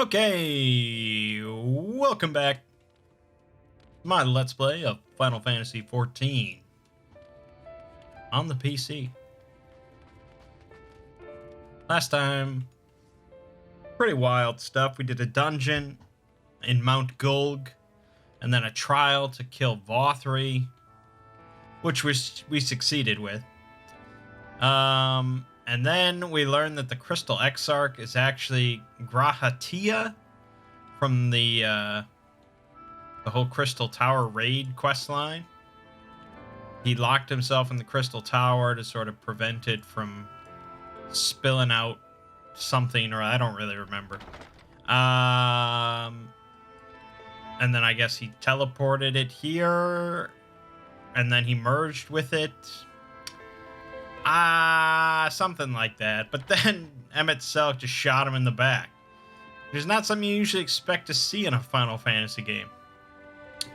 Okay, welcome back to my Let's Play of Final Fantasy XIV on the PC. Last time, pretty wild stuff. We did a dungeon in Mount Gulg, and then a trial to kill Vothri, which we succeeded with. And then we learned that the Crystal Exarch is actually Grahatia from the whole Crystal Tower raid questline. He locked himself in the Crystal Tower to sort of prevent it from spilling out something, or I don't really remember. And then I guess he teleported it here, and then he merged with it. Something like that. But then Emmett Selk just shot him in the back. Which is not something you usually expect to see in a Final Fantasy game.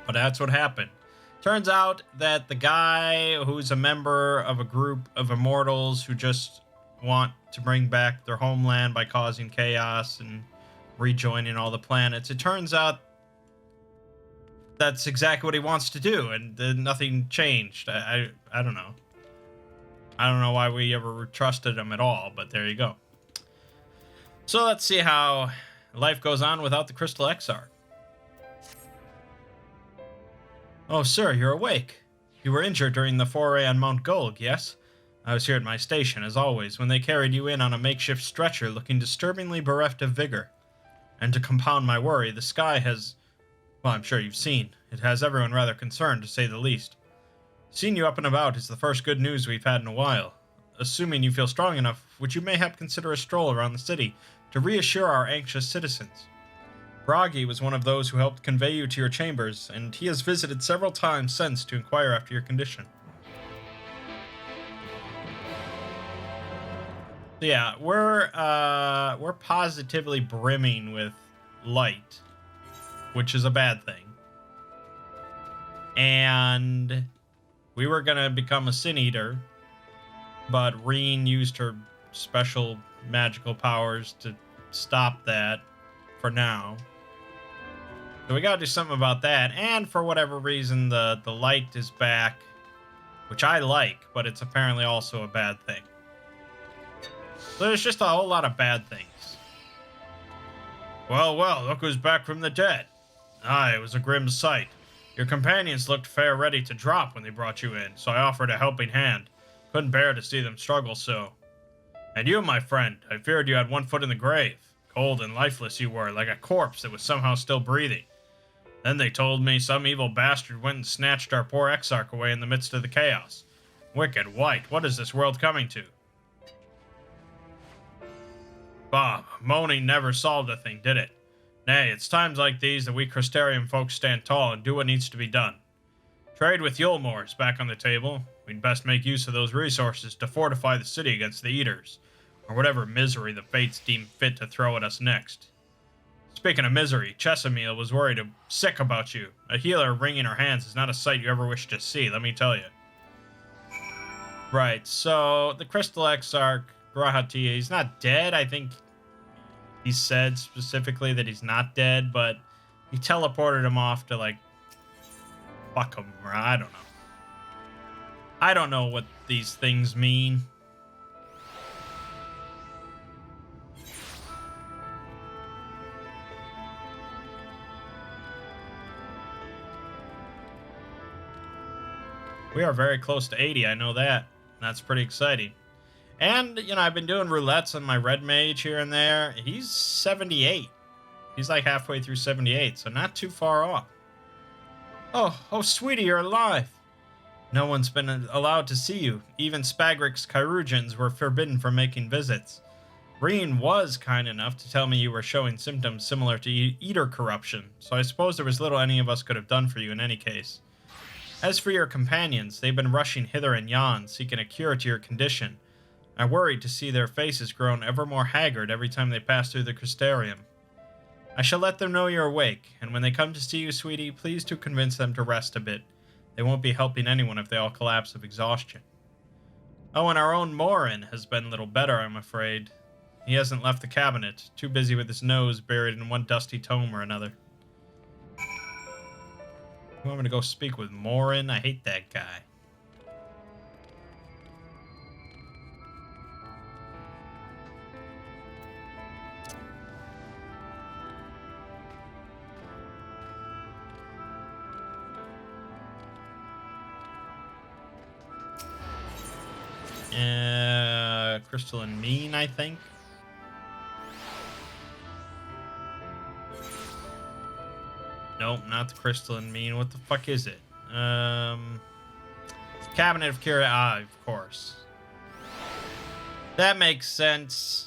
But that's what happened. Turns out that the guy who's a member of a group of immortals who just want to bring back their homeland by causing chaos and rejoining all the planets, it turns out that's exactly what he wants to do, and nothing changed. I don't know. I don't know why we ever trusted him at all, but there you go. So let's see how life goes on without the Crystal Exarch. Oh, sir, you're awake. You were injured during the foray on Mount Gulg, yes? I was here at my station, as always, when they carried you in on a makeshift stretcher looking disturbingly bereft of vigor. And to compound my worry, the sky has... well, I'm sure you've seen. It has everyone rather concerned, to say the least. Seeing you up and about is the first good news we've had in a while. Assuming you feel strong enough, would you mayhap consider a stroll around the city to reassure our anxious citizens? Bragi was one of those who helped convey you to your chambers, and he has visited several times since to inquire after your condition. So yeah, we're positively brimming with light, which is a bad thing. And we were gonna become a Sin Eater, but Reen used her special magical powers to stop that for now. So we gotta do something about that, and for whatever reason, the light is back, which I like, but it's apparently also a bad thing. So there's just a whole lot of bad things. Well, look who's back from the dead. Aye, it was a grim sight. Your companions looked fair ready to drop when they brought you in, so I offered a helping hand. Couldn't bear to see them struggle so. And you, my friend, I feared you had one foot in the grave. Cold and lifeless you were, like a corpse that was somehow still breathing. Then they told me some evil bastard went and snatched our poor Exarch away in the midst of the chaos. Wicked white, what is this world coming to? Bob, moaning never solved a thing, did it? Nay, it's times like these that we Crystarium folks stand tall and do what needs to be done. Trade with Yulmore is back on the table. We'd best make use of those resources to fortify the city against the Eaters, or whatever misery the fates deem fit to throw at us next. Speaking of misery, Chesamil was worried sick about you. A healer wringing her hands is not a sight you ever wish to see, let me tell you. Right, so the Crystal Exarch, Grahatia, he's not dead. I think he said specifically that he's not dead, but he teleported him off to, like, fuck him, or I don't know. I don't know what these things mean. We are very close to 80, I know that. That's pretty exciting. And, you know, I've been doing roulettes on my red mage here and there. He's 78. He's like halfway through 78, so not too far off. Oh, sweetie, you're alive. No one's been allowed to see you. Even Spagrik's Chirurgeons were forbidden from making visits. Reen was kind enough to tell me you were showing symptoms similar to Eater corruption, so I suppose there was little any of us could have done for you in any case. As for your companions, they've been rushing hither and yon, seeking a cure to your condition. I worried to see their faces grown ever more haggard every time they pass through the Crystarium. I shall let them know you're awake, and when they come to see you, sweetie, please to convince them to rest a bit. They won't be helping anyone if they all collapse of exhaustion. Oh, and our own Morin has been little better, I'm afraid. He hasn't left the cabinet, too busy with his nose buried in one dusty tome or another. You want me to go speak with Morin? I hate that guy. Crystalline Mean, I think. Nope, not the Crystalline Mean. What the fuck is it? Cabinet of Kira. Ah, of course. That makes sense.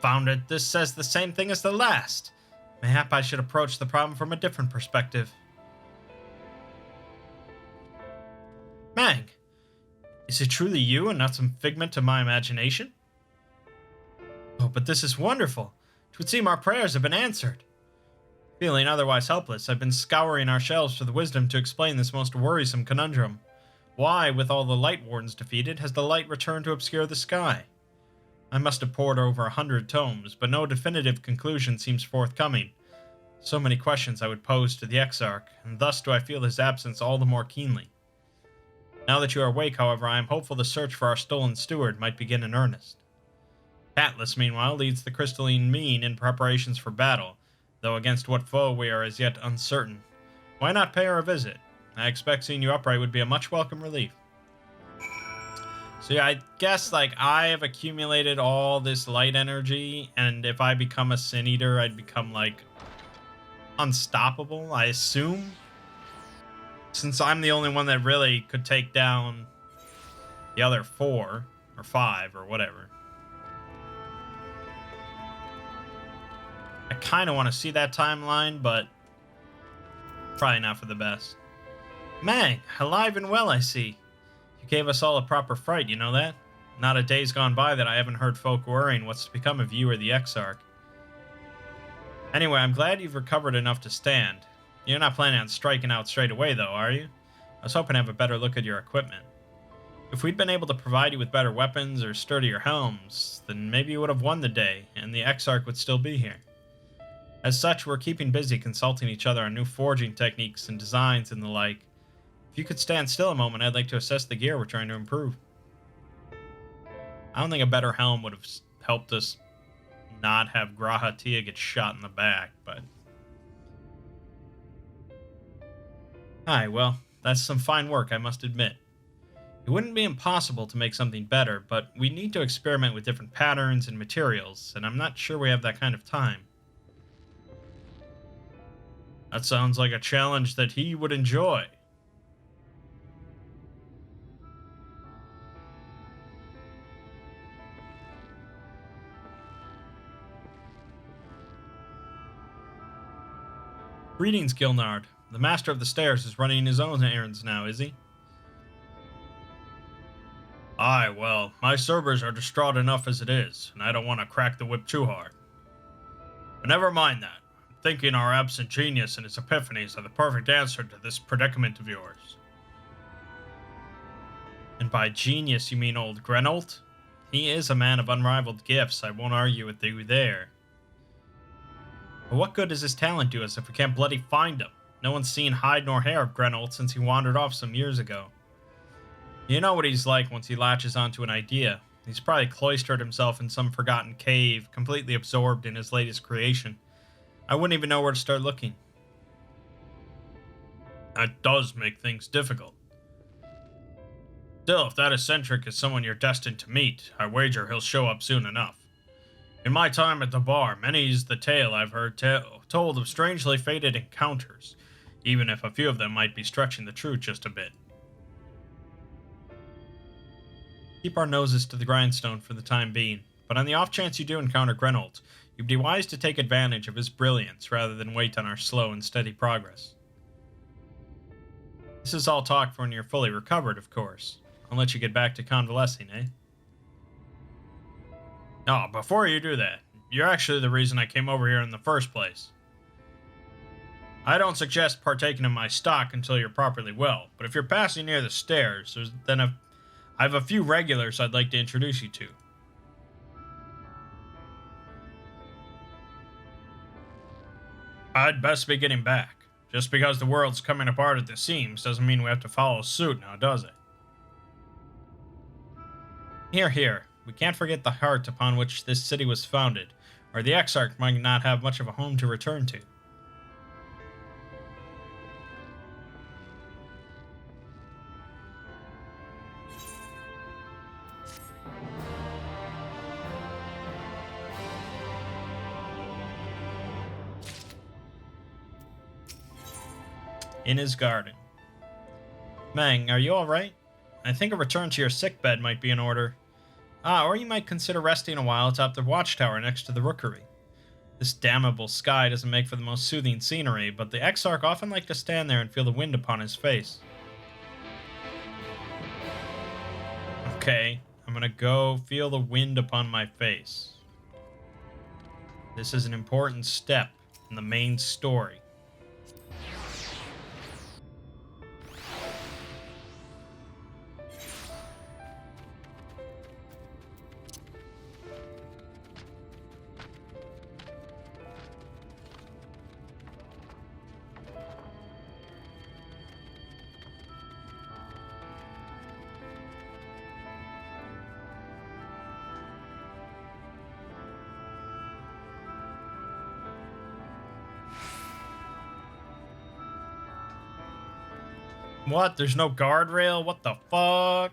Found it. This says the same thing as the last. Mayhap I should approach the problem from a different perspective. Mangg, is it truly you and not some figment of my imagination? Oh, but this is wonderful. It would seem our prayers have been answered. Feeling otherwise helpless, I've been scouring our shelves for the wisdom to explain this most worrisome conundrum. Why, with all the light wardens defeated, has the light returned to obscure the sky? I must have pored over 100 tomes, but no definitive conclusion seems forthcoming. So many questions I would pose to the Exarch, and thus do I feel his absence all the more keenly. Now that you are awake, however, I am hopeful the search for our stolen steward might begin in earnest. Atlas, meanwhile, leads the Crystalline Mean in preparations for battle, though against what foe we are as yet uncertain. Why not pay her a visit? I expect seeing you upright would be a much welcome relief. So yeah, I guess, like, I have accumulated all this light energy, and if I become a Sin Eater, I'd become, like, unstoppable, I assume? Since I'm the only one that really could take down the other 4, or 5, or whatever. I kind of want to see that timeline, but probably not for the best. Mangg, alive and well, I see. You gave us all a proper fright, you know that? Not a day's gone by that I haven't heard folk worrying what's to become of you or the Exarch. Anyway, I'm glad you've recovered enough to stand. You're not planning on striking out straight away, though, are you? I was hoping to have a better look at your equipment. If we'd been able to provide you with better weapons or sturdier helms, then maybe you would have won the day, and the Exarch would still be here. As such, we're keeping busy consulting each other on new forging techniques and designs and the like. If you could stand still a moment, I'd like to assess the gear we're trying to improve. I don't think a better helm would have helped us not have Graha Tia get shot in the back, but... Aye, well, that's some fine work, I must admit. It wouldn't be impossible to make something better, but we need to experiment with different patterns and materials, and I'm not sure we have that kind of time. That sounds like a challenge that he would enjoy. Greetings, Gilnard. The Master of the Stairs is running his own errands now, is he? Aye, well, my servers are distraught enough as it is, and I don't want to crack the whip too hard. But never mind that. I'm thinking our absent genius and his epiphanies are the perfect answer to this predicament of yours. And by genius you mean old Grenolt? He is a man of unrivaled gifts, I won't argue with you there. But what good does his talent do us if we can't bloody find him? No one's seen hide nor hair of Grenolt since he wandered off some years ago. You know what he's like once he latches onto an idea. He's probably cloistered himself in some forgotten cave, completely absorbed in his latest creation. I wouldn't even know where to start looking. That does make things difficult. Still, if that eccentric is someone you're destined to meet, I wager he'll show up soon enough. In my time at the bar, many's the tale I've heard told of strangely fated encounters, even if a few of them might be stretching the truth just a bit. Keep our noses to the grindstone for the time being, but on the off chance you do encounter Grenolt, you'd be wise to take advantage of his brilliance rather than wait on our slow and steady progress. This is all talk for when you're fully recovered, of course. I'll let you get back to convalescing, eh? Oh, before you do that, you're actually the reason I came over here in the first place. I don't suggest partaking in my stock until you're properly well, but if you're passing near the stairs, I have a few regulars I'd like to introduce you to. I'd best be getting back. Just because the world's coming apart at the seams doesn't mean we have to follow suit now, does it? Here, here. We can't forget the heart upon which this city was founded, or the Exarch might not have much of a home to return to. In his garden. Mangg, are you alright? I think a return to your sickbed might be in order. Or you might consider resting a while atop the watchtower next to the rookery. This damnable sky doesn't make for the most soothing scenery, but the Exarch often liked to stand there and feel the wind upon his face. Okay, I'm gonna go feel the wind upon my face. This is an important step in the main story. What? There's no guardrail? What the fuck?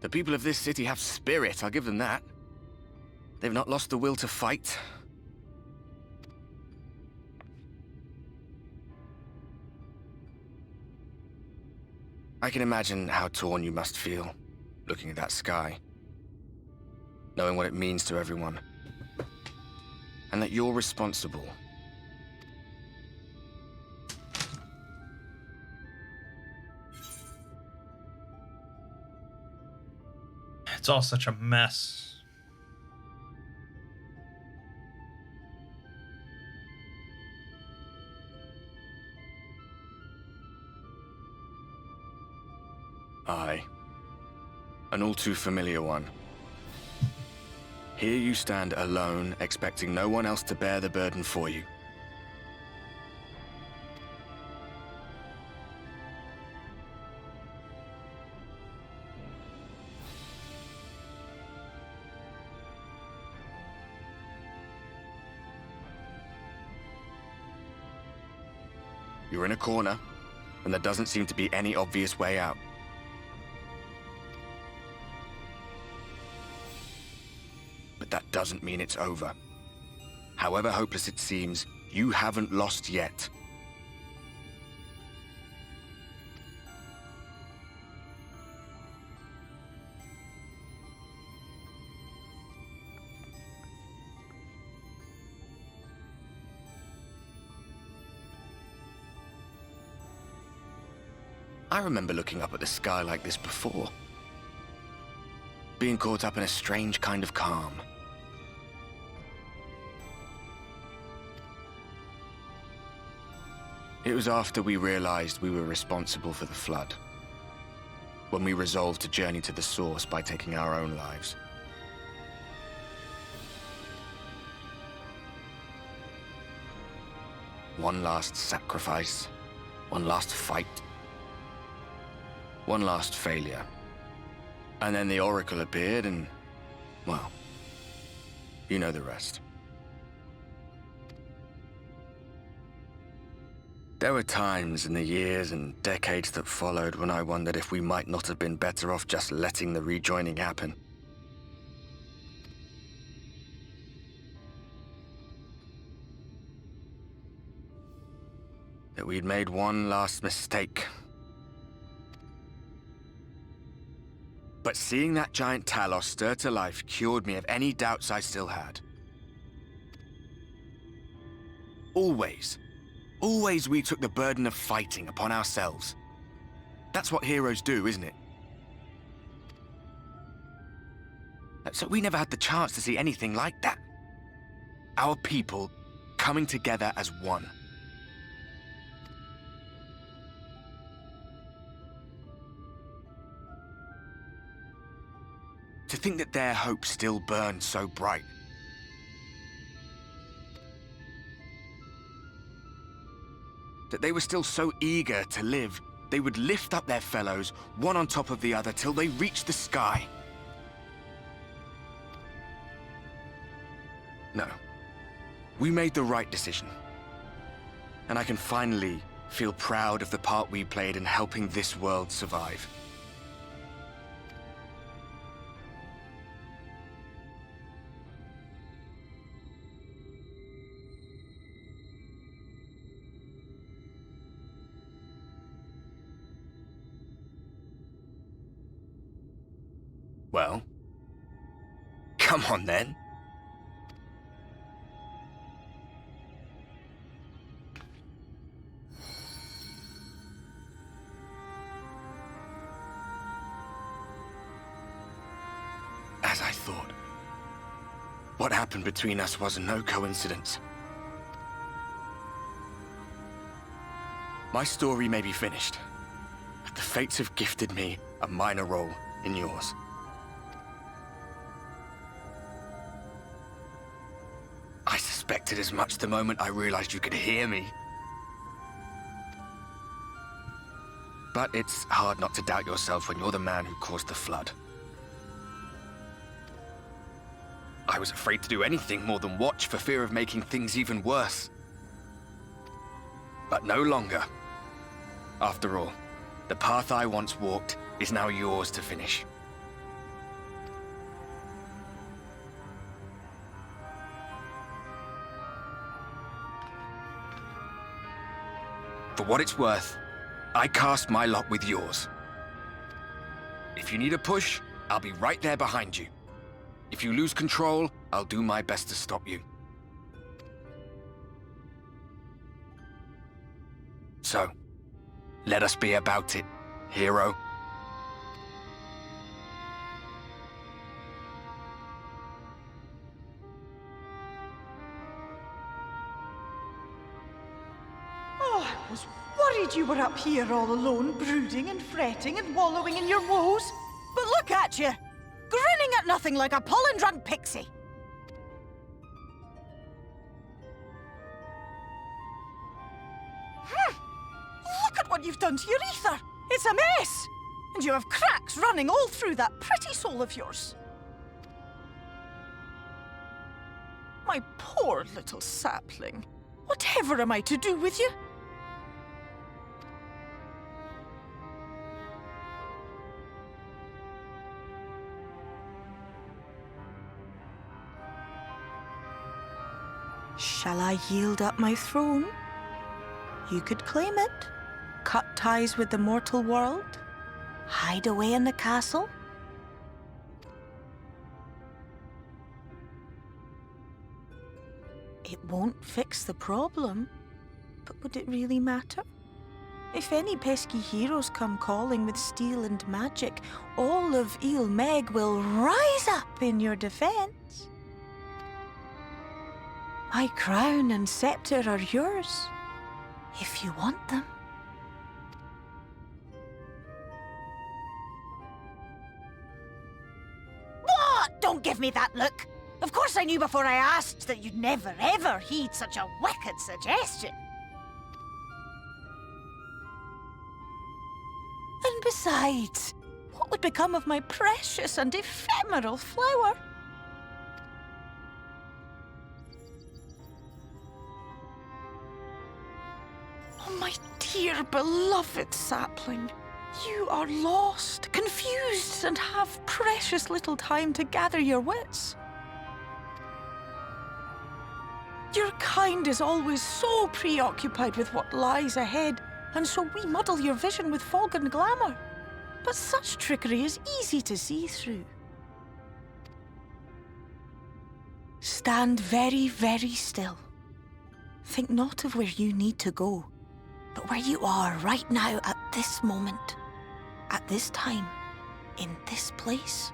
The people of this city have spirit, I'll give them that. They've not lost the will to fight. I can imagine how torn you must feel, looking at that sky. Knowing what it means to everyone. And that you're responsible. It's all such a mess. Aye. An all too familiar one. Here you stand alone, expecting no one else to bear the burden for you. You're in a corner, and there doesn't seem to be any obvious way out. But that doesn't mean it's over. However hopeless it seems, you haven't lost yet. I remember looking up at the sky like this before. Being caught up in a strange kind of calm. It was after we realized we were responsible for the flood. When we resolved to journey to the source by taking our own lives. One last sacrifice. One last fight. One last failure. And then the Oracle appeared and, well, you know the rest. There were times in the years and decades that followed when I wondered if we might not have been better off just letting the rejoining happen. that we'd made one last mistake. But seeing that giant Talos stir to life cured me of any doubts I still had. Always we took the burden of fighting upon ourselves. That's what heroes do, isn't it? So we never had the chance to see anything like that. Our people coming together as one. To think that their hope still burned so bright. That they were still so eager to live, they would lift up their fellows, one on top of the other, till they reached the sky. No. We made the right decision. And I can finally feel proud of the part we played in helping this world survive. Well, come on then. As I thought. What happened between us was no coincidence. My story may be finished, but the fates have gifted me a minor role in yours. I suspected as much the moment I realized you could hear me. But it's hard not to doubt yourself when you're the man who caused the flood. I was afraid to do anything more than watch for fear of making things even worse. But no longer. After all, the path I once walked is now yours to finish. For what it's worth, I cast my lot with yours. If you need a push, I'll be right there behind you. If you lose control, I'll do my best to stop you. So, let us be about it, hero. Oh, I was worried you were up here all alone, brooding and fretting and wallowing in your woes. But look at you, grinning at nothing like a pollen-drunk pixie. Look at what you've done to your ether. It's a mess. And you have cracks running all through that pretty soul of yours. My poor little sapling. Whatever am I to do with you? Shall I yield up my throne? You could claim it, cut ties with the mortal world, hide away in the castle. It won't fix the problem, but would it really matter? If any pesky heroes come calling with steel and magic, all of Mangg will rise up in your defense. My crown and scepter are yours, if you want them. What? Don't give me that look. Of course I knew before I asked that you'd never, ever heed such a wicked suggestion. And besides, what would become of my precious and ephemeral flower? Oh, my dear beloved sapling, you are lost, confused, and have precious little time to gather your wits. Your kind is always so preoccupied with what lies ahead, and so we muddle your vision with fog and glamour. But such trickery is easy to see through. Stand very, very still. Think not of where you need to go, but where you are right now at this moment, at this time, in this place.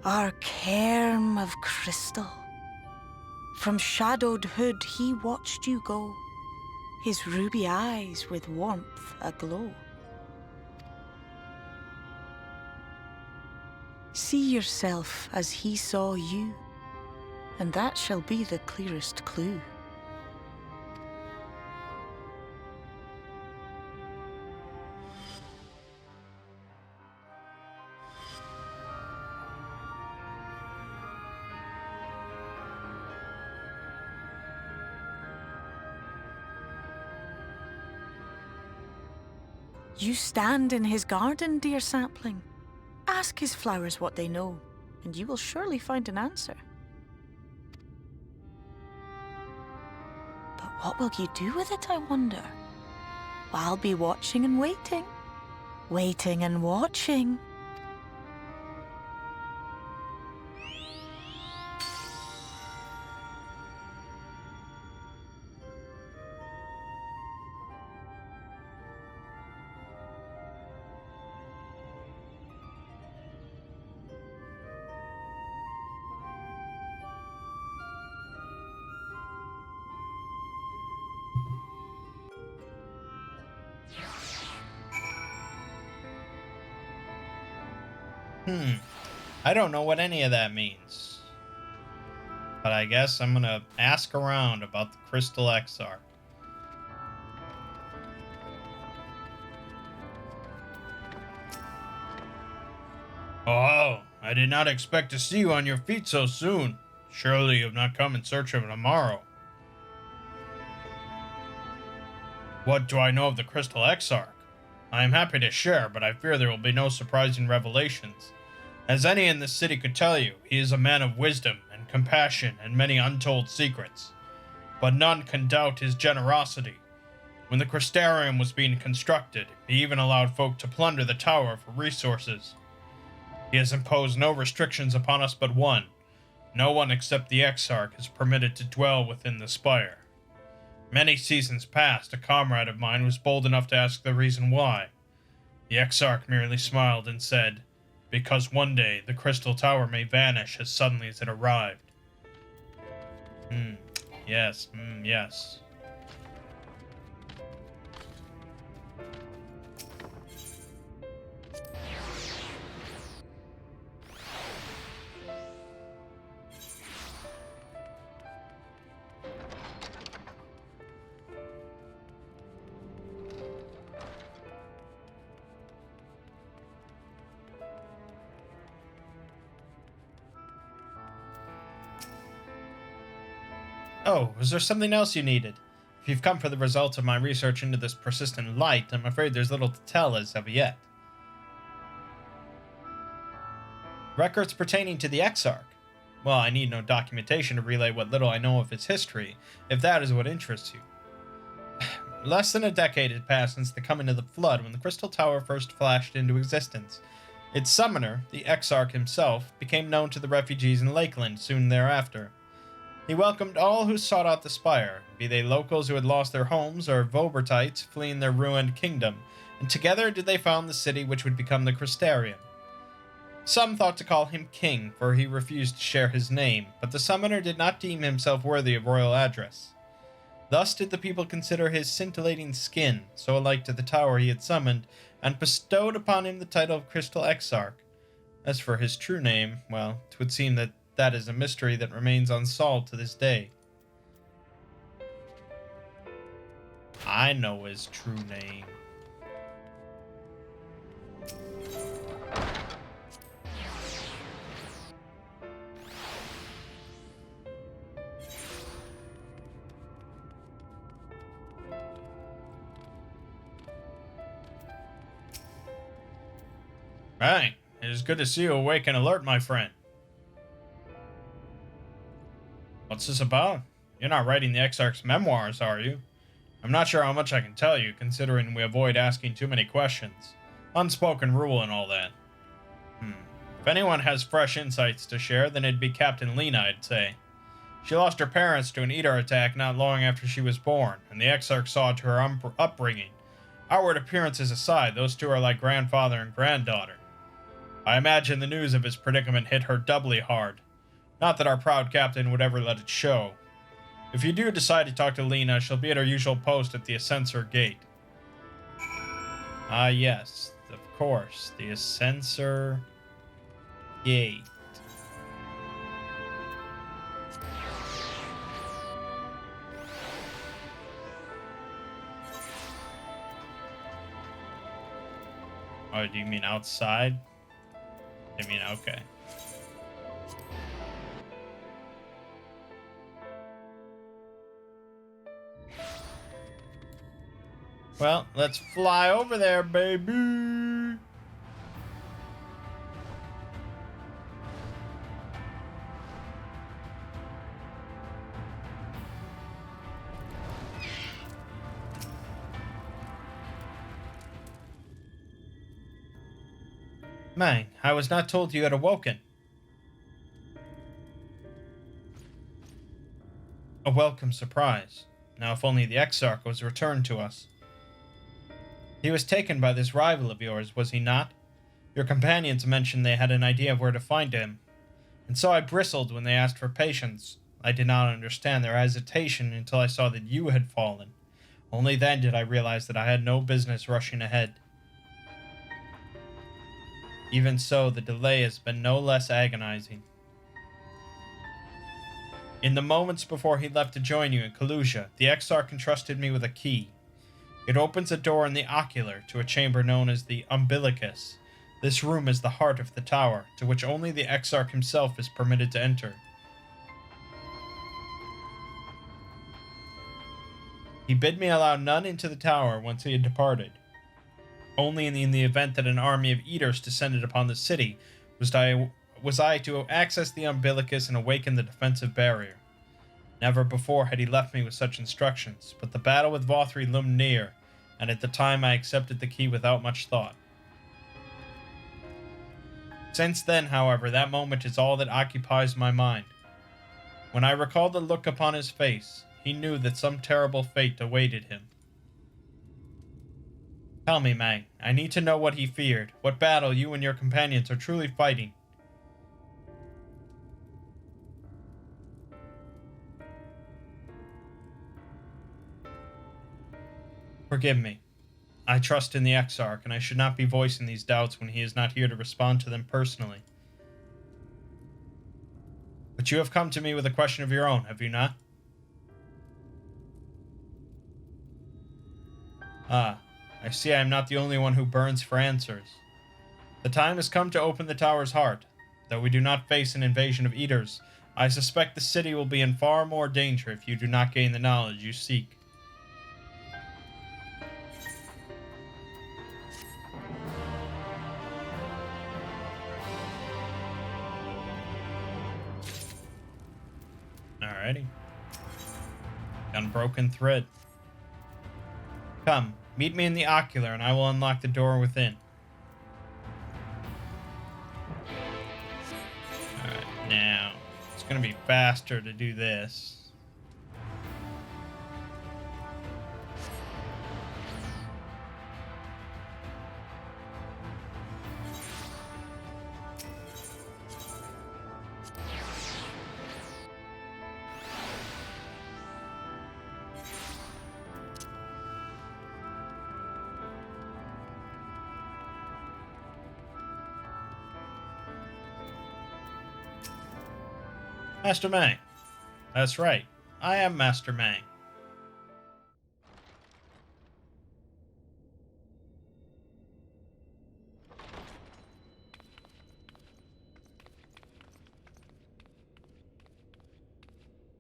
Our cairn of crystal. From shadowed hood he watched you go, his ruby eyes with warmth aglow. See yourself as he saw you, and that shall be the clearest clue. You stand in his garden, dear sapling. Ask his flowers what they know, and you will surely find an answer. But what will you do with it, I wonder? I'll be watching and waiting. Waiting and watching. I don't know what any of that means. But I guess I'm gonna ask around about the Crystal XR. Oh, I did not expect to see you on your feet so soon. Surely you have not come in search of tomorrow. What do I know of the Crystal Exarch? I am happy to share, but I fear there will be no surprising revelations. As any in this city could tell you, he is a man of wisdom and compassion and many untold secrets. But none can doubt his generosity. When the Crystarium was being constructed, he even allowed folk to plunder the tower for resources. He has imposed no restrictions upon us but one. No one except the Exarch is permitted to dwell within the spire. Many seasons past, a comrade of mine was bold enough to ask the reason why. The Exarch merely smiled and said, "Because one day the Crystal Tower may vanish as suddenly as it arrived." Yes, yes. Oh, was there something else you needed? If you've come for the results of my research into this persistent light, I'm afraid there's little to tell as of yet. Records pertaining to the Exarch? Well, I need no documentation to relay what little I know of its history, if that is what interests you. Less than a decade had passed since the coming of the Flood when the Crystal Tower first flashed into existence. Its summoner, the Exarch himself, became known to the refugees in Lakeland soon thereafter. He welcomed all who sought out the spire, be they locals who had lost their homes or Vobertites fleeing their ruined kingdom, and together did they found the city which would become the Crystarium. Some thought to call him king, for he refused to share his name, but the summoner did not deem himself worthy of royal address. Thus did the people consider his scintillating skin, so alike to the tower he had summoned, and bestowed upon him the title of Crystal Exarch. As for his true name, well, 'twould seem that is a mystery that remains unsolved to this day. I know his true name. Right. It is good to see you awake and alert, my friend. What's this about? You're not writing the Exarch's memoirs, are you? I'm not sure how much I can tell you, considering we avoid asking too many questions. Unspoken rule and all that. If anyone has fresh insights to share, then it'd be Captain Lena, I'd say. She lost her parents to an Eater attack not long after she was born, and the Exarch saw to her upbringing. Outward appearances aside, those two are like grandfather and granddaughter. I imagine the news of his predicament hit her doubly hard. Not that our proud captain would ever let it show. If you do decide to talk to Lena, she'll be at her usual post at the Ascensor Gate. Ah, yes, of course, the Ascensor Gate. Oh, do you mean outside? I mean, okay. Well, let's fly over there, baby. Mangg, I was not told you had awoken. A welcome surprise. Now, if only the Exarch was returned to us. He was taken by this rival of yours, was he not? Your companions mentioned they had an idea of where to find him, and so I bristled when they asked for patience. I did not understand their hesitation until I saw that you had fallen. Only then did I realize that I had no business rushing ahead. Even so, the delay has been no less agonizing. In the moments before he left to join you in Kalusia, the Exarch entrusted me with a key. It opens a door in the ocular to a chamber known as the Umbilicus. This room is the heart of the tower, to which only the Exarch himself is permitted to enter. He bid me allow none into the tower once he had departed. Only in the event that an army of Eaters descended upon the city was I to access the Umbilicus and awaken the defensive barrier. Never before had he left me with such instructions, but the battle with Vothri loomed near, and at the time I accepted the key without much thought. Since then, however, that moment is all that occupies my mind. When I recall the look upon his face, he knew that some terrible fate awaited him. Tell me, Mangg, I need to know what he feared, what battle you and your companions are truly fighting. Forgive me. I trust in the Exarch, and I should not be voicing these doubts when he is not here to respond to them personally. But you have come to me with a question of your own, have you not? Ah, I see I am not the only one who burns for answers. The time has come to open the tower's heart. Though we do not face an invasion of Eaters, I suspect the city will be in far more danger if you do not gain the knowledge you seek. Alrighty. Unbroken thread. Come, meet me in the ocular and I will unlock the door within. Alright, now, it's gonna be faster to do this. Master Mangg. That's right. I am Master Mangg.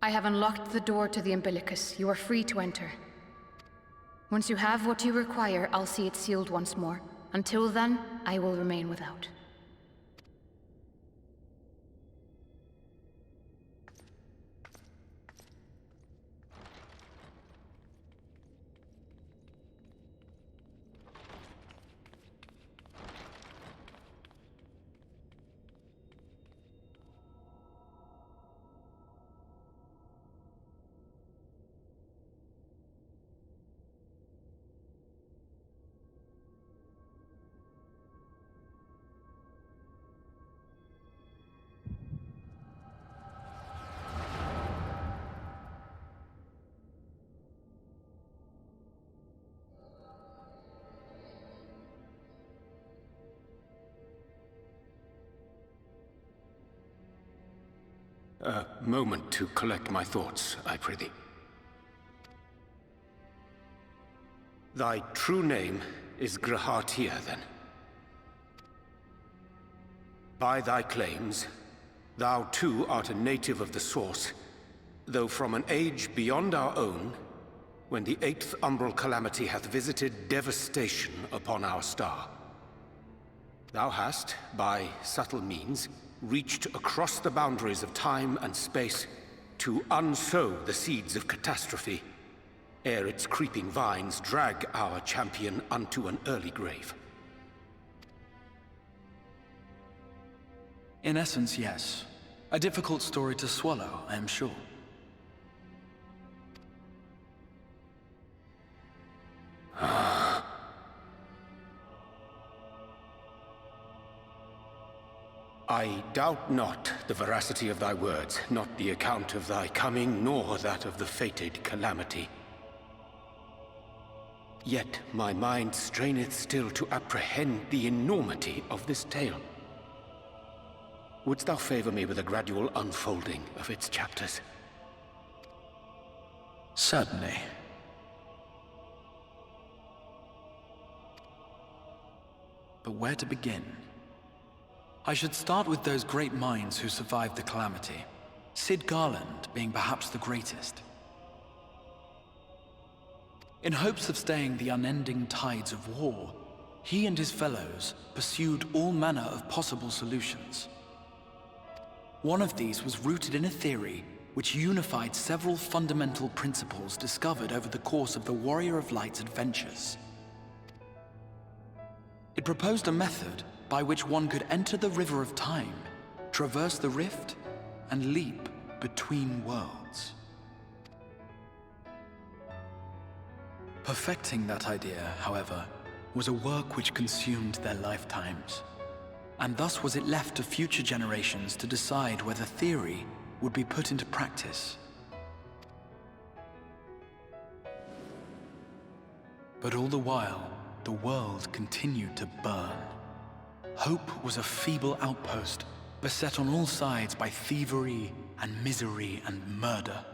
I have unlocked the door to the Umbilicus. You are free to enter. Once you have what you require, I'll see it sealed once more. Until then, I will remain without. A moment to collect my thoughts, I prithee. Thy true name is Grahatir, then. By thy claims, thou too art a native of the Source, though from an age beyond our own, when the 8th umbral calamity hath visited devastation upon our star. Thou hast, by subtle means, reached across the boundaries of time and space to unsow the seeds of catastrophe, ere its creeping vines drag our champion unto an early grave. In essence, yes. A difficult story to swallow, I am sure. I doubt not the veracity of thy words, not the account of thy coming, nor that of the fated calamity. Yet my mind straineth still to apprehend the enormity of this tale. Wouldst thou favor me with a gradual unfolding of its chapters? Certainly. But where to begin? I should start with those great minds who survived the calamity. Sid Garland being perhaps the greatest. In hopes of staying the unending tides of war, he and his fellows pursued all manner of possible solutions. One of these was rooted in a theory which unified several fundamental principles discovered over the course of the Warrior of Light's adventures. It proposed a method by which one could enter the River of Time, traverse the rift, and leap between worlds. Perfecting that idea, however, was a work which consumed their lifetimes, and thus was it left to future generations to decide whether theory would be put into practice. But all the while, the world continued to burn. Hope was a feeble outpost, beset on all sides by thievery and misery and murder.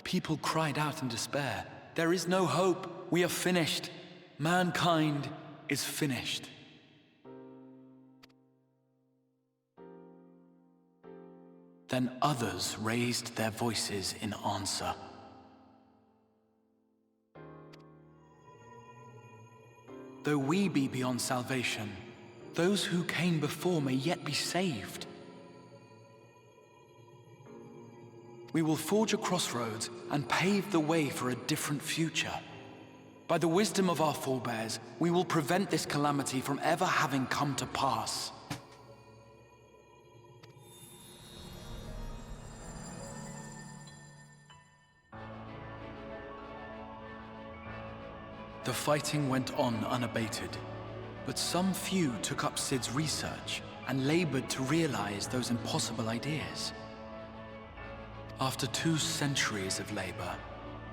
People cried out in despair, "There is no hope! We are finished! Mankind is finished!" Then others raised their voices in answer. Though we be beyond salvation, those who came before may yet be saved. We will forge a crossroads and pave the way for a different future. By the wisdom of our forebears, we will prevent this calamity from ever having come to pass. The fighting went on unabated, but some few took up Sid's research and labored to realize those impossible ideas. After 2 centuries of labor,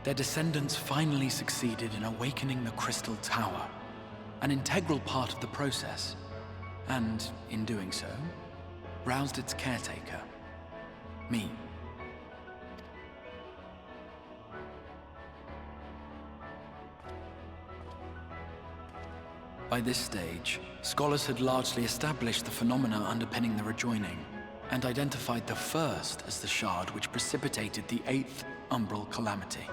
their descendants finally succeeded in awakening the Crystal Tower, an integral part of the process, and, in doing so, roused its caretaker, me. By this stage, scholars had largely established the phenomena underpinning the rejoining, and identified the first as the shard which precipitated the 8th umbral calamity.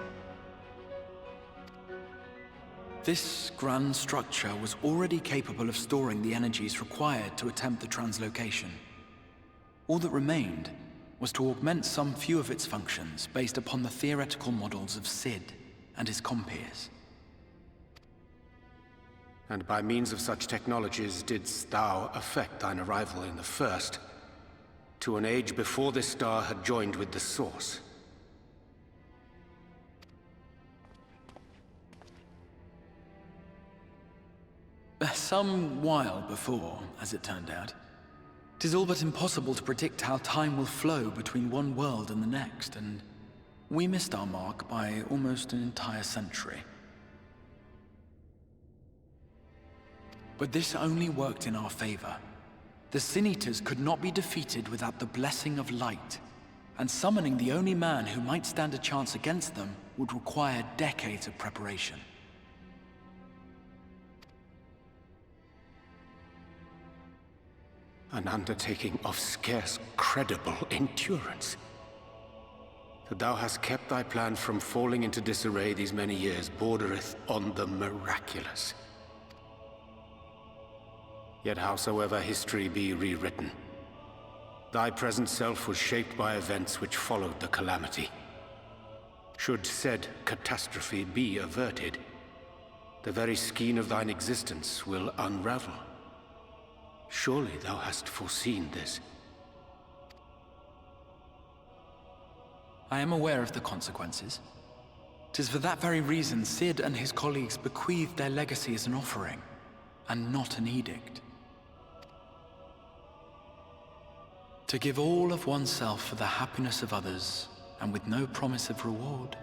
This grand structure was already capable of storing the energies required to attempt the translocation. All that remained was to augment some few of its functions based upon the theoretical models of Sid and his compeers. And by means of such technologies didst thou effect thine arrival in the first, to an age before this star had joined with the Source. Some while before, as it turned out. 'Tis all but impossible to predict how time will flow between one world and the next, and we missed our mark by almost an entire century. But this only worked in our favor. The Sin Eaters could not be defeated without the blessing of light, and summoning the only man who might stand a chance against them would require decades of preparation. An undertaking of scarce credible endurance. That thou hast kept thy plan from falling into disarray these many years bordereth on the miraculous. Yet howsoever history be rewritten, thy present self was shaped by events which followed the calamity. Should said catastrophe be averted, the very skein of thine existence will unravel. Surely thou hast foreseen this. I am aware of the consequences. 'Tis for that very reason Cid and his colleagues bequeathed their legacy as an offering, and not an edict. To give all of oneself for the happiness of others, and with no promise of reward,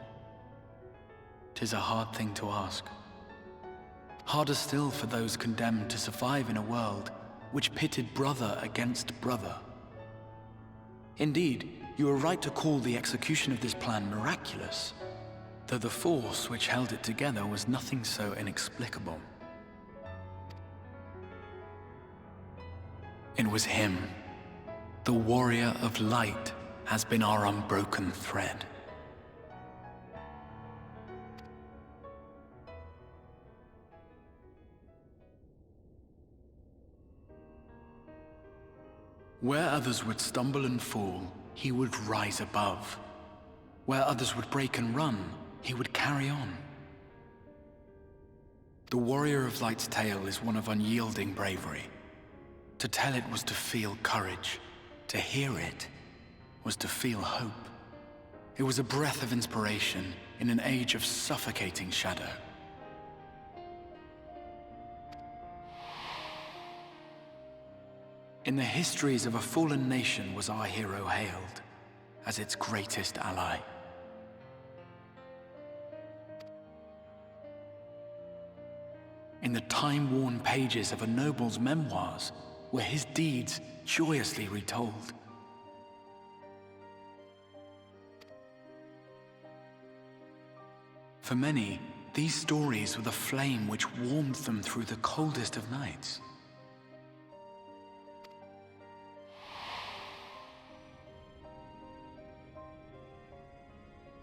'tis a hard thing to ask. Harder still for those condemned to survive in a world which pitted brother against brother. Indeed, you are right to call the execution of this plan miraculous, though the force which held it together was nothing so inexplicable. It was him. The warrior of light has been our unbroken thread. Where others would stumble and fall, he would rise above. Where others would break and run, he would carry on. The warrior of light's tale is one of unyielding bravery. To tell it was to feel courage. To hear it was to feel hope. It was a breath of inspiration in an age of suffocating shadow. In the histories of a fallen nation was our hero hailed as its greatest ally. In the time-worn pages of a noble's memoirs were his deeds joyously retold. For many, these stories were the flame which warmed them through the coldest of nights.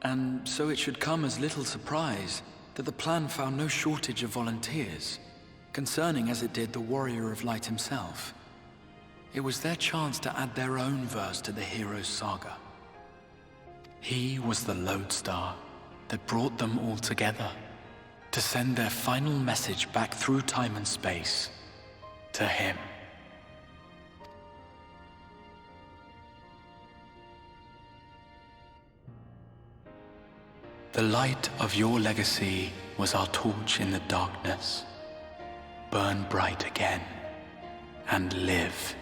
And so it should come as little surprise that the plan found no shortage of volunteers, concerning as it did the warrior of light himself. It was their chance to add their own verse to the hero's saga. He was the lodestar that brought them all together, to send their final message back through time and space to him. The light of your legacy was our torch in the darkness. Burn bright again and live.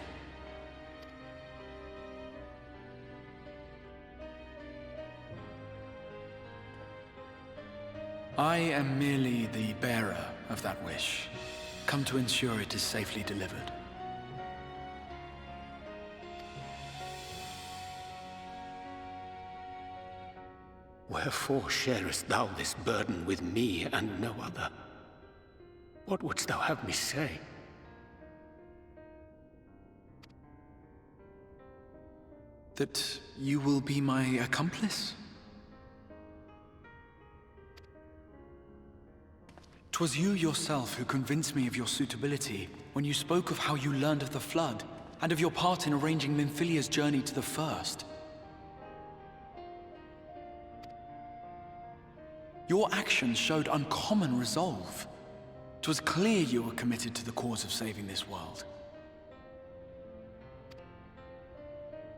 I am merely the bearer of that wish, come to ensure it is safely delivered. Wherefore sharest thou this burden with me and no other? What wouldst thou have me say? That you will be my accomplice? 'Twas you yourself who convinced me of your suitability when you spoke of how you learned of the Flood and of your part in arranging Minfilia's journey to the First. Your actions showed uncommon resolve. 'Twas clear you were committed to the cause of saving this world.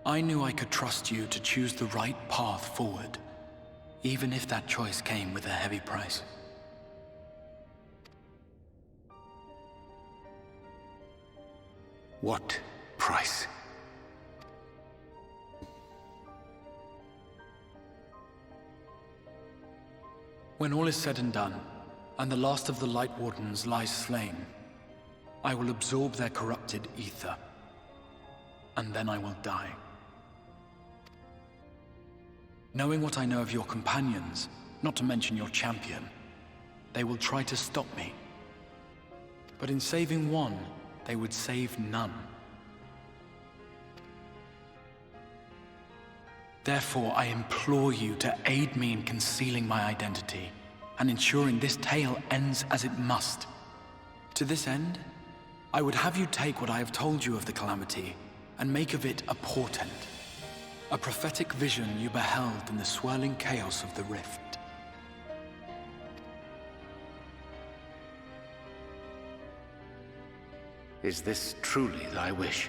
I knew I could trust you to choose the right path forward, even if that choice came with a heavy price. What price? When all is said and done, and the last of the Light Wardens lies slain, I will absorb their corrupted ether, and then I will die. Knowing what I know of your companions, not to mention your champion, they will try to stop me. But in saving one, they would save none. Therefore, I implore you to aid me in concealing my identity and ensuring this tale ends as it must. To this end, I would have you take what I have told you of the Calamity and make of it a portent. A prophetic vision you beheld in the swirling chaos of the rift. Is this truly thy wish?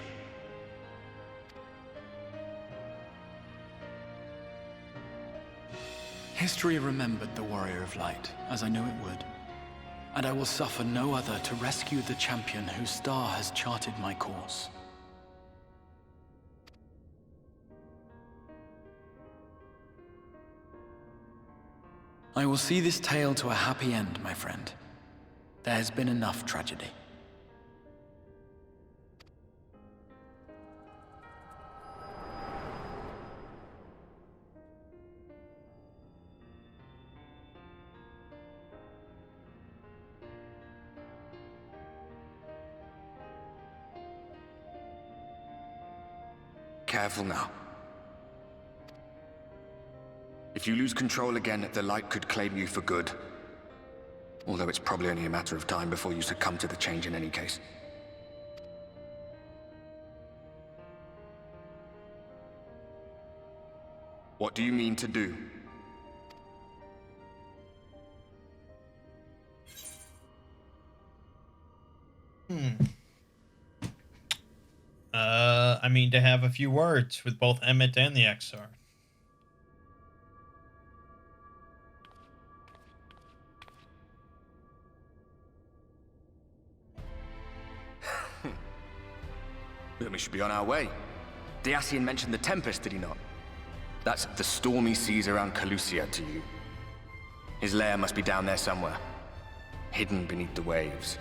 History remembered the Warrior of Light, as I knew it would. And I will suffer no other to rescue the champion whose star has charted my course. I will see this tale to a happy end, my friend. There has been enough tragedy. Careful now. If you lose control again, the light could claim you for good. Although it's probably only a matter of time before you succumb to the change in any case. What do you mean to do? I mean to have a few words with both Emmett and the XR. Then we should be on our way. Diassian mentioned the Tempest, did he not? That's the stormy seas around Calusia to you. His lair must be down there somewhere, hidden beneath the waves.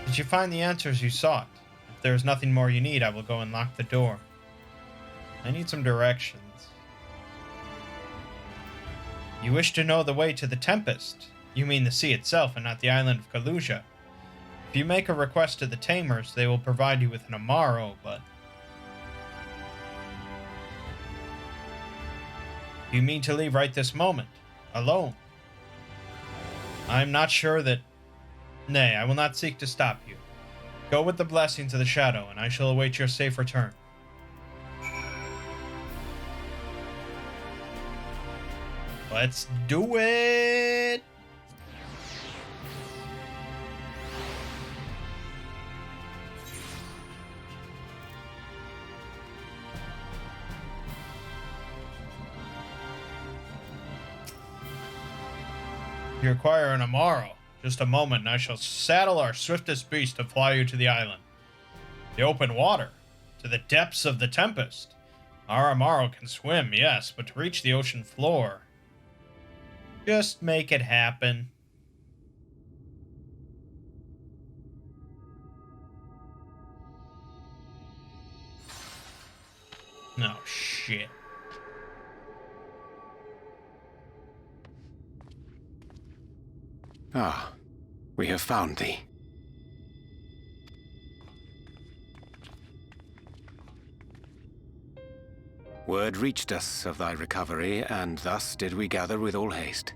Did you find the answers you sought? If there is nothing more you need, I will go and lock the door. I need some directions. You wish to know the way to the Tempest? You mean the sea itself and not the island of Calusia. If you make a request to the Tamers, they will provide you with an Amaro, but... You mean to leave right this moment? Alone? I'm not sure that... Nay, I will not seek to stop you. Go with the blessings of the Shadow, and I shall await your safe return. Let's do it! You require an Amaro. Just a moment, and I shall saddle our swiftest beast to fly you to the island. The open water, to the depths of the Tempest. Our Amaro can swim, yes, but to reach the ocean floor... Just make it happen. No shit. Ah, we have found thee. Word reached us of thy recovery, and thus did we gather with all haste.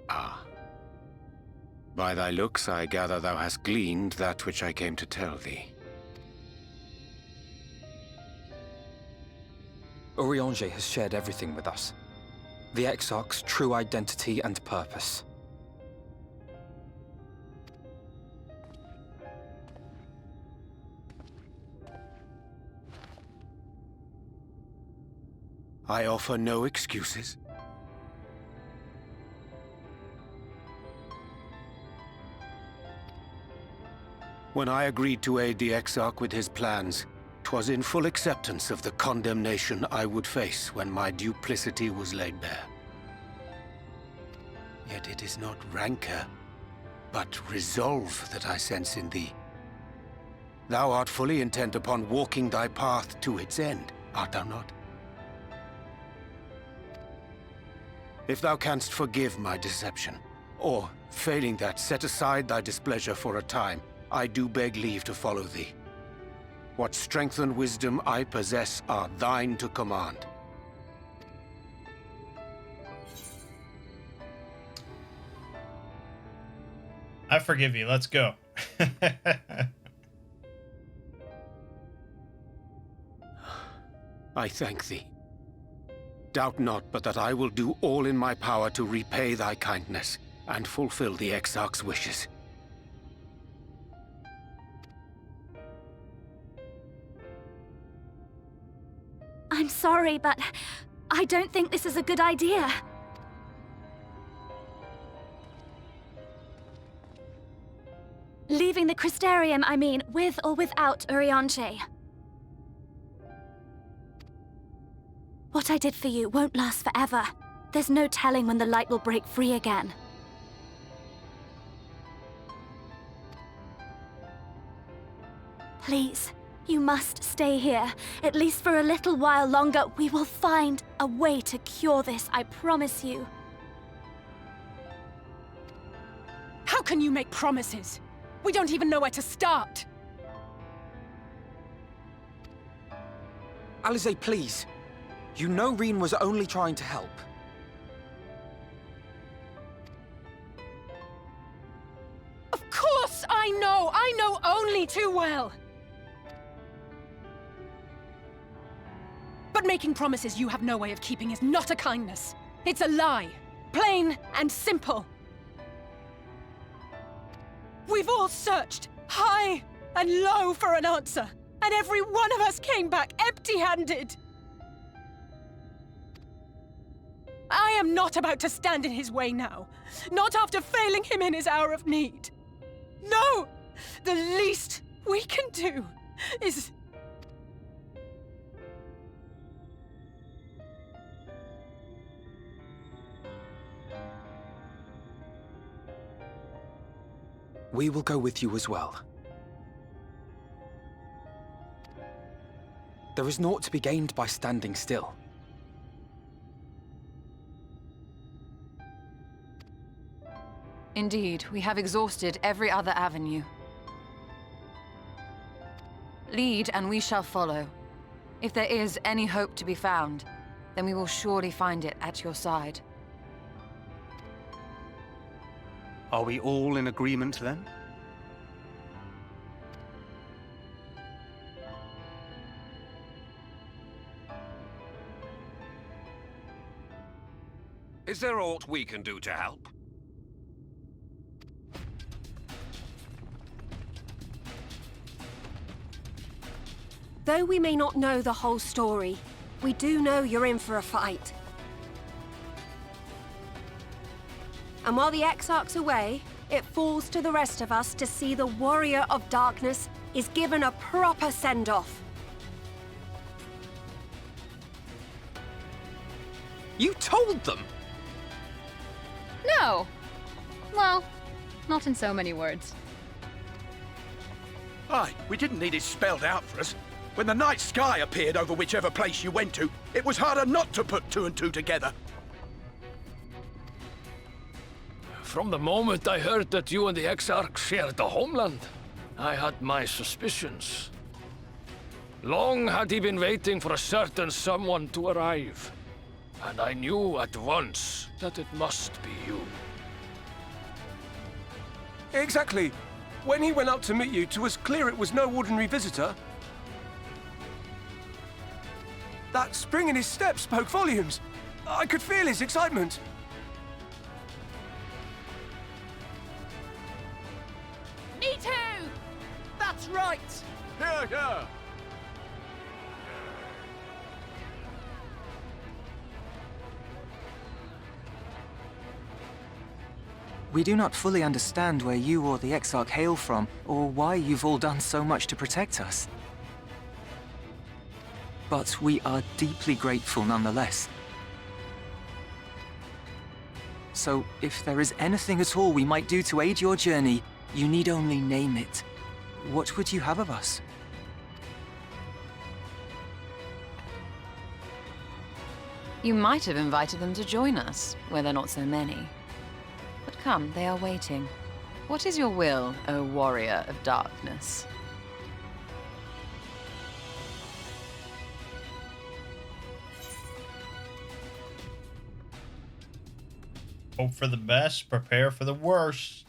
Ah. By thy looks I gather thou hast gleaned that which I came to tell thee. Urianger has shared everything with us. The Exarch's true identity and purpose. I offer no excuses. When I agreed to aid the Exarch with his plans, 'twas in full acceptance of the condemnation I would face when my duplicity was laid bare. Yet it is not rancor, but resolve that I sense in thee. Thou art fully intent upon walking thy path to its end, art thou not? If thou canst forgive my deception, or, failing that, set aside thy displeasure for a time, I do beg leave to follow thee. What strength and wisdom I possess are thine to command. I forgive you. Let's go. I thank thee. Doubt not but that I will do all in my power to repay thy kindness and fulfill the Exarch's wishes. I'm sorry, but I don't think this is a good idea. Leaving the Crystarium, I mean, with or without Urianger. What I did for you won't last forever. There's no telling when the light will break free again. Please, you must stay here. At least for a little while longer. We will find a way to cure this, I promise you. How can you make promises? We don't even know where to start. Alisaie, please. You know Reen was only trying to help. Of course I know! I know only too well! But making promises you have no way of keeping is not a kindness. It's a lie. Plain and simple. We've all searched, high and low, for an answer, and every one of us came back empty-handed. I am not about to stand in his way now, not after failing him in his hour of need. No! The least we can do is... We will go with you as well. There is naught to be gained by standing still. Indeed, we have exhausted every other avenue. Lead, and we shall follow. If there is any hope to be found, then we will surely find it at your side. Are we all in agreement, then? Is there aught we can do to help? Though we may not know the whole story, we do know you're in for a fight. And while the Exarch's away, it falls to the rest of us to see the Warrior of Darkness is given a proper send-off. You told them! No! Well, not in so many words. Aye, we didn't need it spelled out for us. When the night sky appeared over whichever place you went to, it was harder not to put two and two together. From the moment I heard that you and the Exarch shared the homeland, I had my suspicions. Long had he been waiting for a certain someone to arrive, and I knew at once that it must be you. Exactly. When he went out to meet you, 'twas clear it was no ordinary visitor. That spring in his step spoke volumes. I could feel his excitement. Me too! That's right! Yeah. We do not fully understand where you or the Exarch hail from, or why you've all done so much to protect us. But we are deeply grateful nonetheless. So, if there is anything at all we might do to aid your journey, you need only name it. What would you have of us? You might have invited them to join us, where they're not so many. But come, they are waiting. What is your will, O warrior of darkness? Hope for the best, prepare for the worst.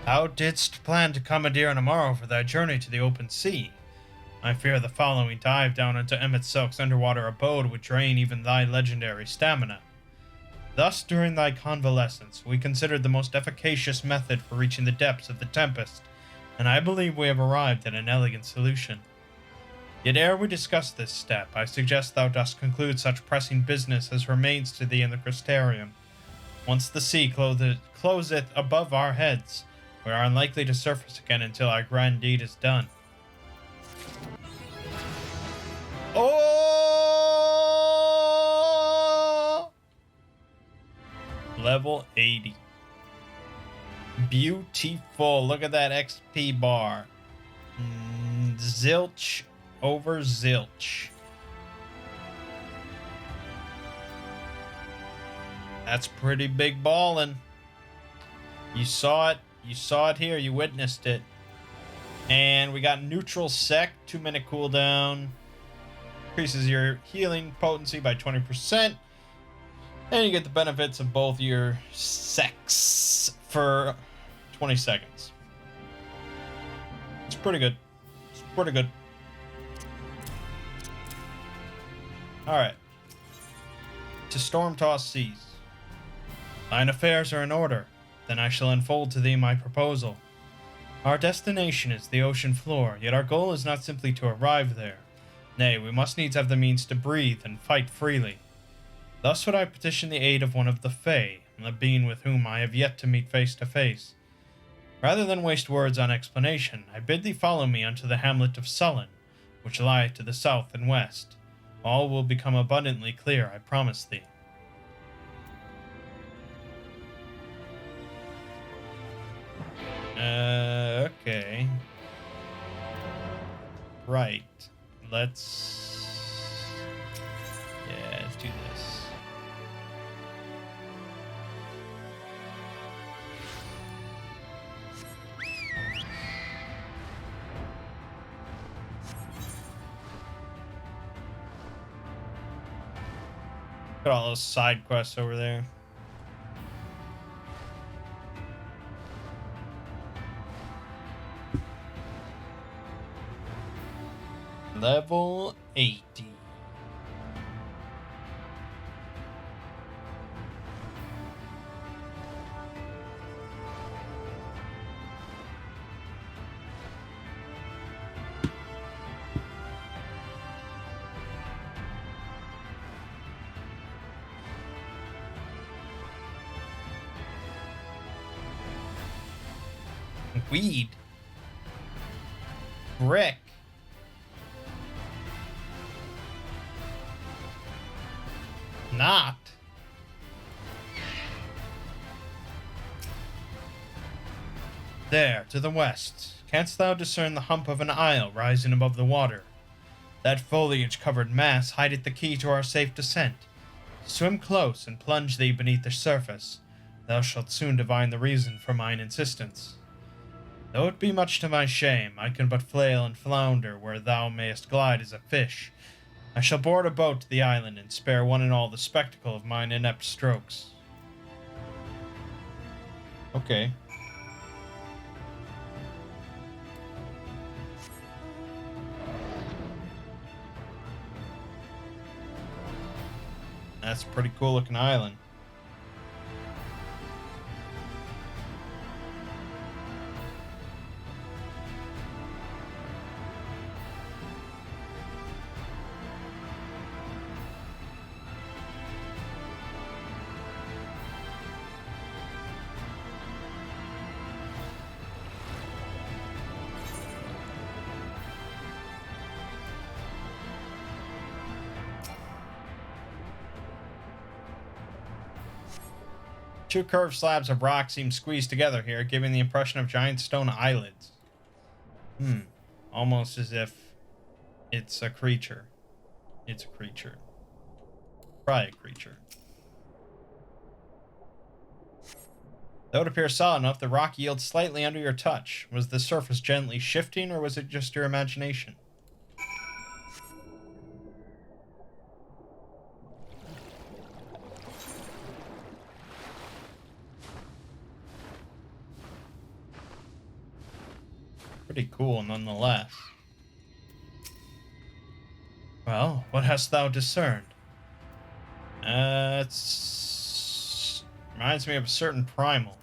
Thou didst plan to commandeer tomorrow for thy journey to the open sea. I fear the following dive down into Emmett Silk's underwater abode would drain even thy legendary stamina. Thus, during thy convalescence, we considered the most efficacious method for reaching the depths of the Tempest, and I believe we have arrived at an elegant solution. Yet ere we discuss this step, I suggest thou dost conclude such pressing business as remains to thee in the Crystarium. Once the sea closeth above our heads, we are unlikely to surface again until our grand deed is done. Oh! Level 80. Beautiful. Look at that XP bar. Zilch over zilch. That's pretty big ballin'. You saw it. You saw it here. You witnessed it. And we got neutral sec, 2-minute cooldown. Increases your healing potency by 20%. And you get the benefits of both your secs for 20 seconds. It's pretty good. It's pretty good. Alright. To storm-tossed seas. Thine affairs are in order. Then I shall unfold to thee my proposal. Our destination is the ocean floor, yet our goal is not simply to arrive there. Nay, we must needs have the means to breathe and fight freely. Thus would I petition the aid of one of the Fae, a being with whom I have yet to meet face to face. Rather than waste words on explanation, I bid thee follow me unto the hamlet of Sullen, which lieth to the south and west. All will become abundantly clear, I promise thee. Okay. Right. Let's do this. Got all those side quests over there. Level 80. Weed. Brick. Not. There, to the west, canst thou discern the hump of an isle rising above the water? That foliage-covered mass hideth the key to our safe descent. Swim close and plunge thee beneath the surface. Thou shalt soon divine the reason for mine insistence. Though it be much to my shame, I can but flail and flounder where thou mayest glide as a fish. I shall board a boat to the island and spare one and all the spectacle of mine inept strokes. Okay. That's a pretty cool looking island. Two curved slabs of rock seem squeezed together here, giving the impression of giant stone eyelids. Almost as if it's a creature. It's a creature. Probably a creature. Though it appears solid enough, the rock yields slightly under your touch. Was the surface gently shifting, or was it just your imagination? Pretty cool, nonetheless. Well, what hast thou discerned? It reminds me of a certain primal.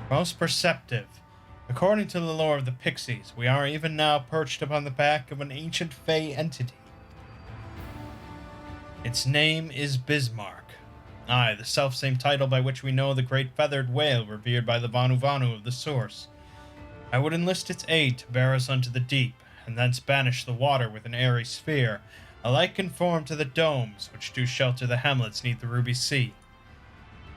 Most perceptive. According to the lore of the Pixies, we are even now perched upon the back of an ancient Fey entity. Its name is Bismarck. Aye, the selfsame title by which we know the great feathered whale revered by the Vanu Vanu of the Source. I would enlist its aid to bear us unto the deep, and thence banish the water with an airy sphere, alike conformed to the domes which do shelter the hamlets neath the ruby sea.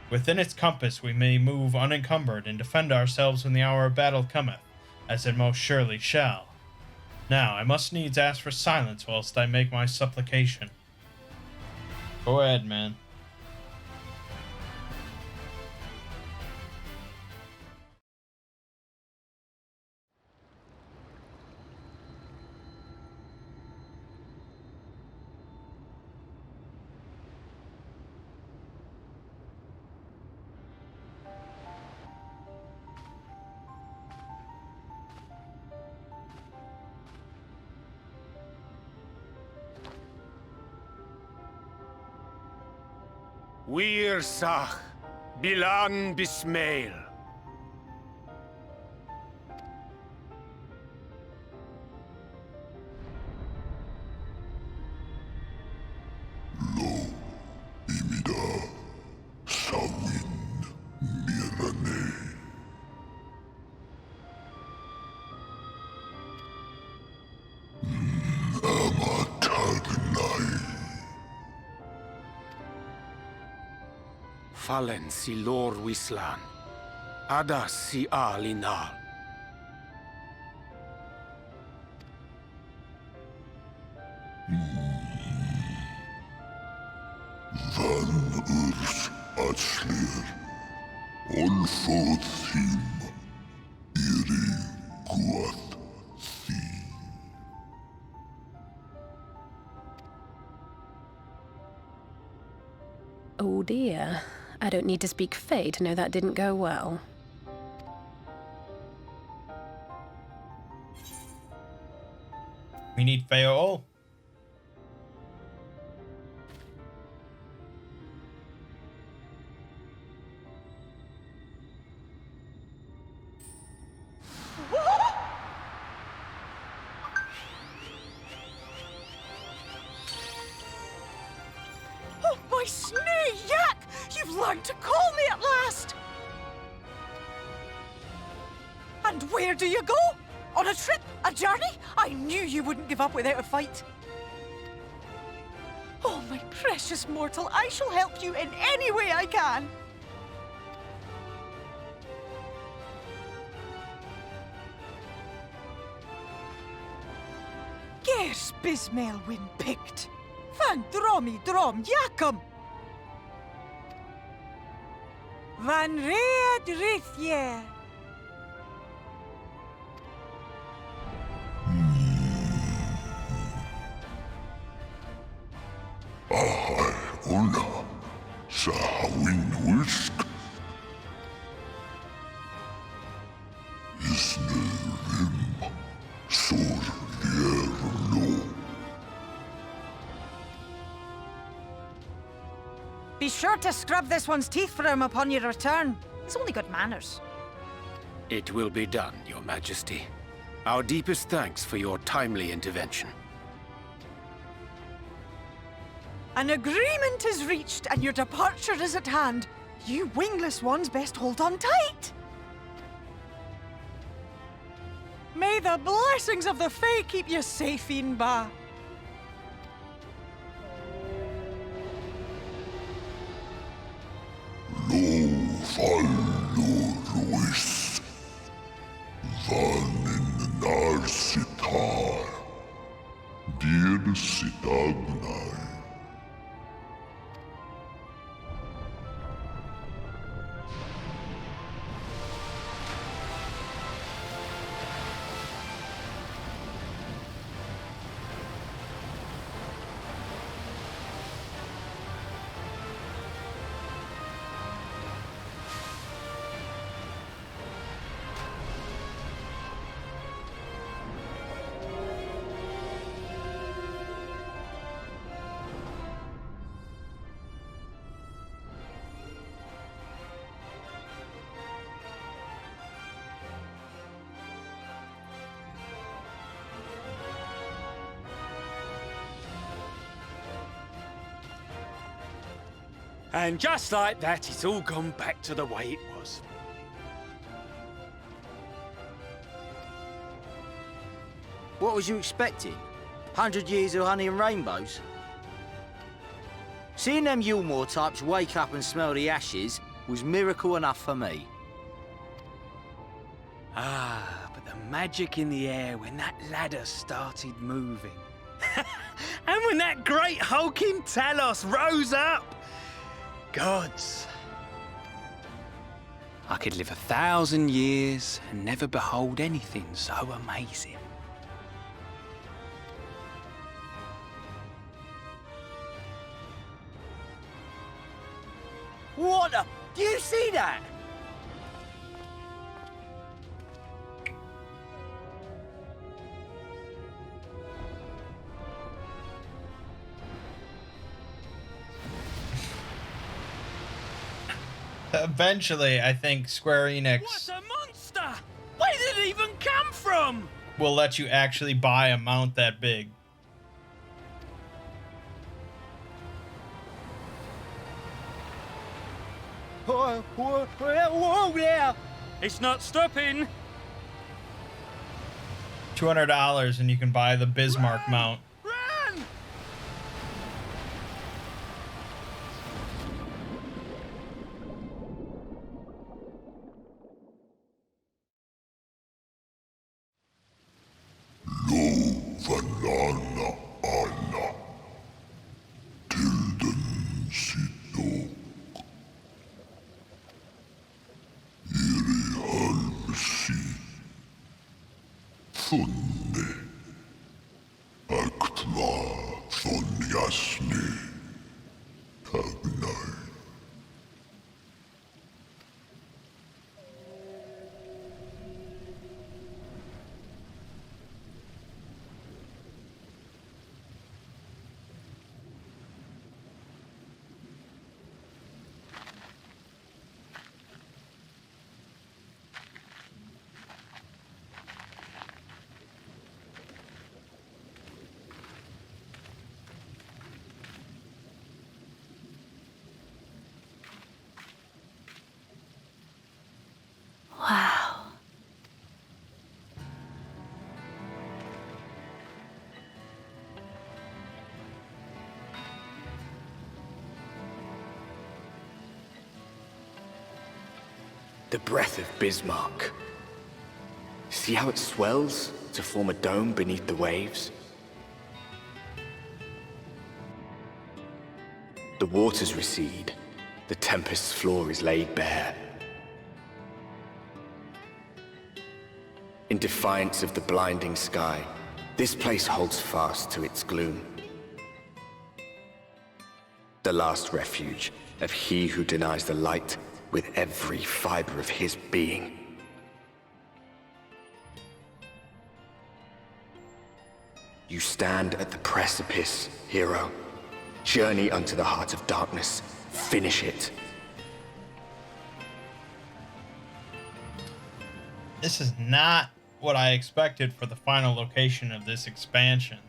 Within its compass we may move unencumbered, and defend ourselves when the hour of battle cometh, as it most surely shall. Now, I must needs ask for silence whilst I make my supplication. Go ahead, man. Wir Sach, Bilan Bismail. Fallen si lor wislan, adas si alinal. Van urs atslir, olfod thim, iri guath thi. Oh dear. I don't need to speak Fey to know that didn't go well. We need Feo. Oh, my snake yak! You've learned to call me at last! And where do you go? On a trip? A journey? I knew you wouldn't give up without a fight. Oh, my precious mortal, I shall help you in any way I can. Gers Bismail win picked. Van dromi drom jakum. Van reed rithje. Ahai una, sahawin wisk. Isne rim, sur lierlo. Be sure to scrub this one's teeth for him upon your return. It's only good manners. It will be done, Your Majesty. Our deepest thanks for your timely intervention. An agreement is reached and your departure is at hand. You wingless ones best hold on tight. May the blessings of the Fae keep you safe, Inba. Lo fallo ruis, van in narsitar, dir sitagnai. And just like that, it's all gone back to the way it was. What was you expecting? 100 years of honey and rainbows? Seeing them Yulmore types wake up and smell the ashes was miracle enough for me. Ah, but the magic in the air when that ladder started moving. And when that great hulking Talos rose up. Gods. I could live 1,000 years and never behold anything so amazing. What the? Do you see that? Eventually, I think Square Enix What a monster! Where did it even come from? will let you actually buy a mount that big. Whoa there! It's not stopping. $200 and you can buy the Bismarck mount. Run! Lo vanana ana, tilden sidok. Iri halmsi, thunne, aktva thonyasni, tagnai. Wow. The breath of Bismarck. See how it swells to form a dome beneath the waves? The waters recede. The tempest's floor is laid bare. In defiance of the blinding sky, this place holds fast to its gloom. The last refuge of he who denies the light with every fiber of his being. You stand at the precipice, hero. Journey unto the heart of darkness Finish it. This is not what I expected for the final location of this expansion.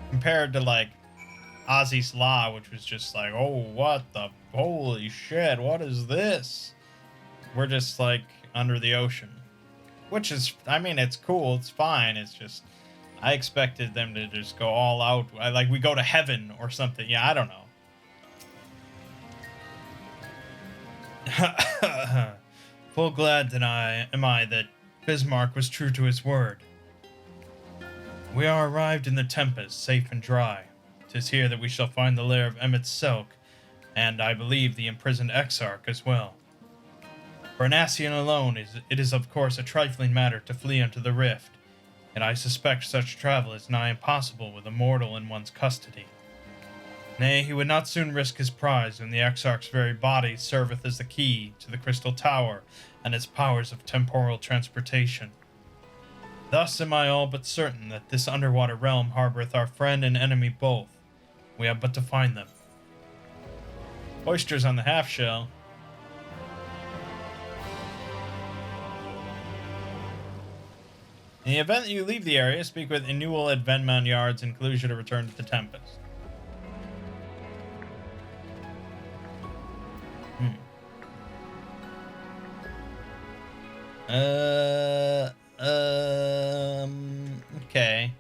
Compared to, like, Ozzy's Law, which was just like, oh, what the... holy shit, what is this? We're just, like, under the ocean. Which is, I mean, it's cool, it's fine, it's just... I expected them to just go all out, like we go to heaven or something. Yeah, I don't know. Full glad that am I that Bismarck was true to his word. We are arrived in the Tempest, safe and dry. 'Tis here that we shall find the lair of Emmett Selk, and I believe the imprisoned Exarch as well. For an Ascian alone, it is of course a trifling matter to flee unto the rift, and I suspect such travel is nigh impossible with a mortal in one's custody. Nay, he would not soon risk his prize when the Exarch's very body serveth as the key to the Crystal Tower and its powers of temporal transportation. Thus am I all but certain that this underwater realm harboureth our friend and enemy both. We have but to find them. Oysters on the half shell. In the event that you leave the area, speak with Innual at Venmount Yards and clue you to return to the Tempest. Okay.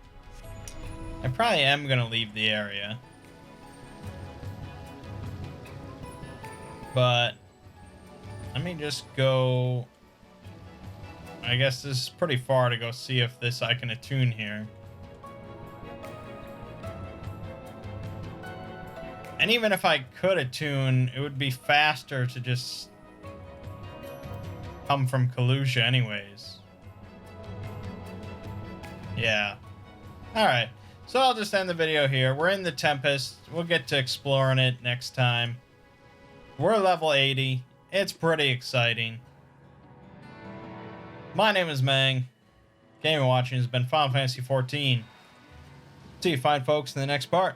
I probably am gonna leave the area. But let me just go. I guess this is pretty far to go see if I can attune here. And even if I could attune, it would be faster to just come from Kalusha anyways. Yeah. Alright. So I'll just end the video here. We're in the Tempest. We'll get to exploring it next time. We're level 80. It's pretty exciting. My name is Mangg. Gaming watching has been Final Fantasy XIV. See you fine folks in the next part.